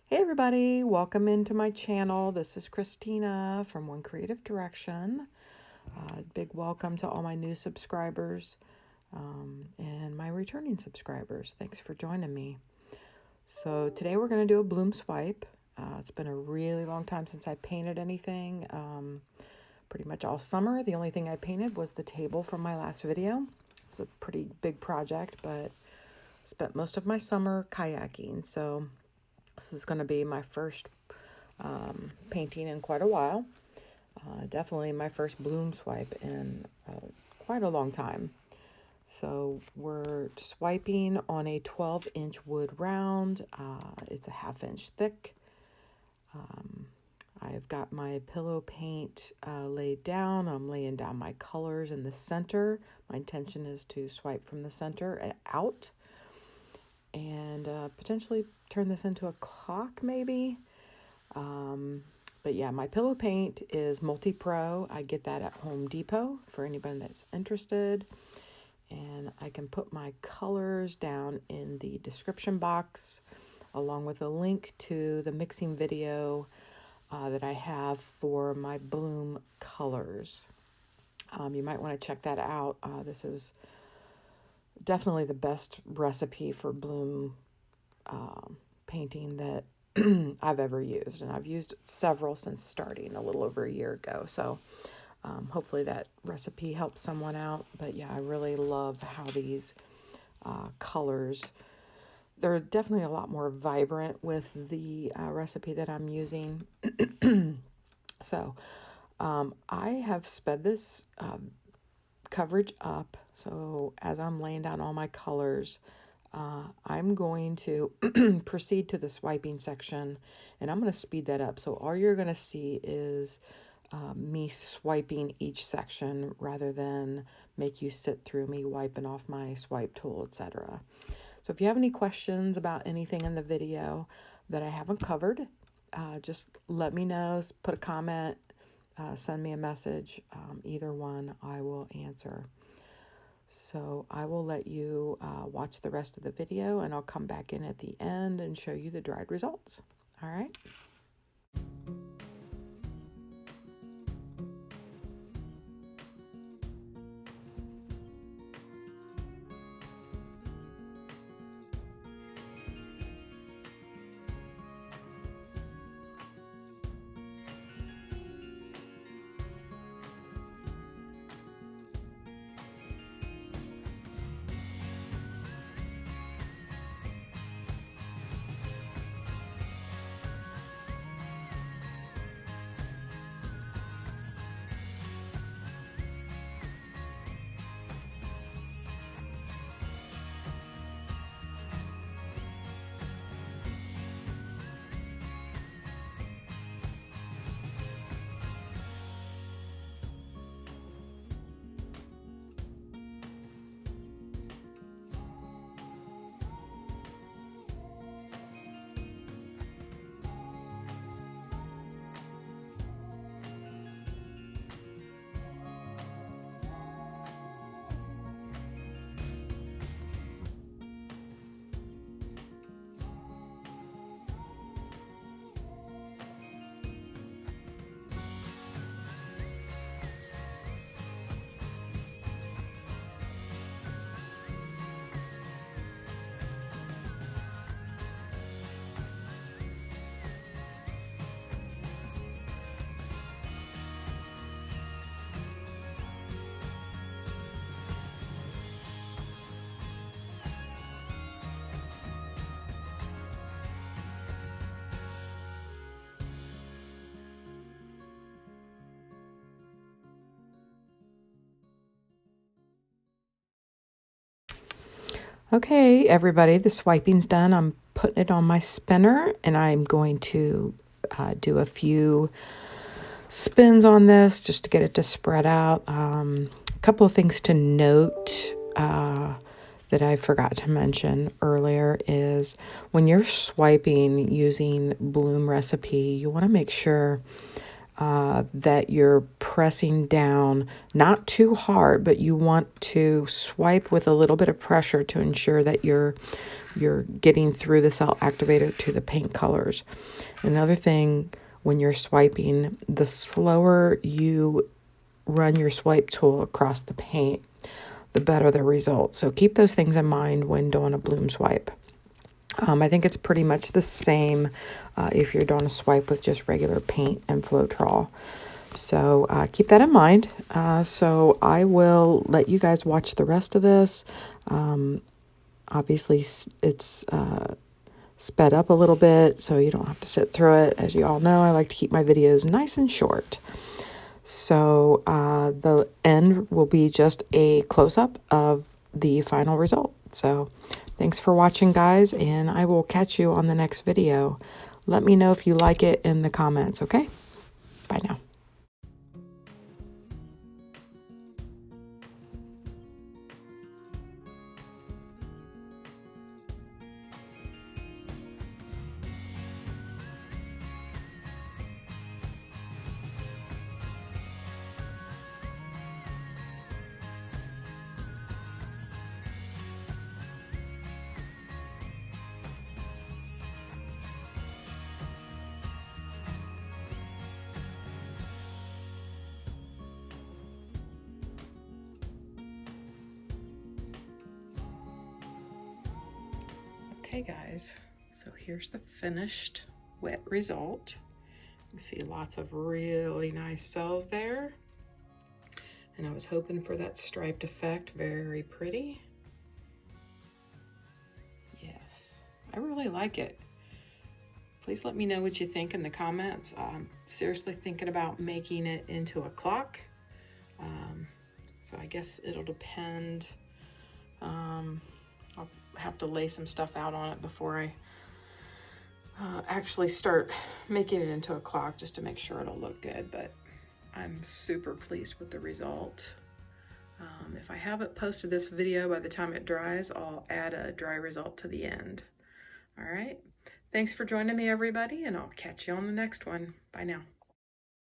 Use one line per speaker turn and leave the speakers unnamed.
Hey everybody, welcome into my channel. This is Christina from One Creative Direction. Big welcome to all my new subscribers and my returning subscribers. Thanks for joining me. So today we're going to do a bloom swipe. It's been a really long time since I painted anything. Pretty much all summer. The only thing I painted was the table from my last video. It was a pretty big project, but spent most of my summer kayaking. So this is going to be my first painting in quite a while. Definitely my first bloom swipe in quite a long time. So we're swiping on a 12-inch wood round. It's a 1/2 inch thick. I've got my pillow paint laid down. I'm laying down my colors in the center. My intention is to swipe from the center and out and potentially turn this into a clock maybe. But yeah, my pillow paint is multi-pro. I get that at Home Depot for anybody that's interested. And I can put my colors down in the description box along with a link to the mixing video that I have for my bloom colors. You might want to check that out. This is definitely the best recipe for bloom painting that I've ever used, and I've used several since starting a little over a year ago. So hopefully that recipe helps someone out. But yeah, I really love how these colors, they're definitely a lot more vibrant with the recipe that I'm using. So I have sped this coverage up. So as I'm laying down all my colors, I'm going to proceed to the swiping section, and I'm going to speed that up. So all you're going to see is me swiping each section rather than make you sit through me wiping off my swipe tool, etc. So if you have any questions about anything in the video that I haven't covered, just let me know, put a comment, send me a message. Either one I will answer. So I will let you watch the rest of the video, and I'll come back in at the end and show you the dried results. All right. Okay, everybody, the swiping's done. I'm putting it on my spinner, and I'm going to do a few spins on this just to get it to spread out. A couple of things to note that I forgot to mention earlier is when you're swiping using Bloom Recipe, you want to make sure that you're pressing down, not too hard, but you want to swipe with a little bit of pressure to ensure that you're getting through the cell activator to the paint colors. Another thing, when you're swiping, the slower you run your swipe tool across the paint, the better the result. So keep those things in mind when doing a bloom swipe. I think it's pretty much the same if you're doing a swipe with just regular paint and Floetrol. So keep that in mind. So I will let you guys watch the rest of this. Obviously, it's sped up a little bit, so you don't have to sit through it. As you all know, I like to keep my videos nice and short. So the end will be just a close-up of the final result. So thanks for watching, guys, and I will catch you on the next video. Let me know if you like it in the comments, okay? Bye now. Okay, guys, so here's the finished wet result. You see lots of really nice cells there. And I was hoping for that striped effect. Very pretty. Yes, I really like it. Please let me know what you think in the comments. I'm seriously thinking about making it into a clock. So I guess it'll depend. I'll have to lay some stuff out on it before I actually start making it into a clock, just to make sure it'll look good. But I'm super pleased with the result. If I haven't posted this video by the time it dries, I'll add a dry result to the end. All right. Thanks for joining me, everybody, and I'll catch you on the next one. Bye now.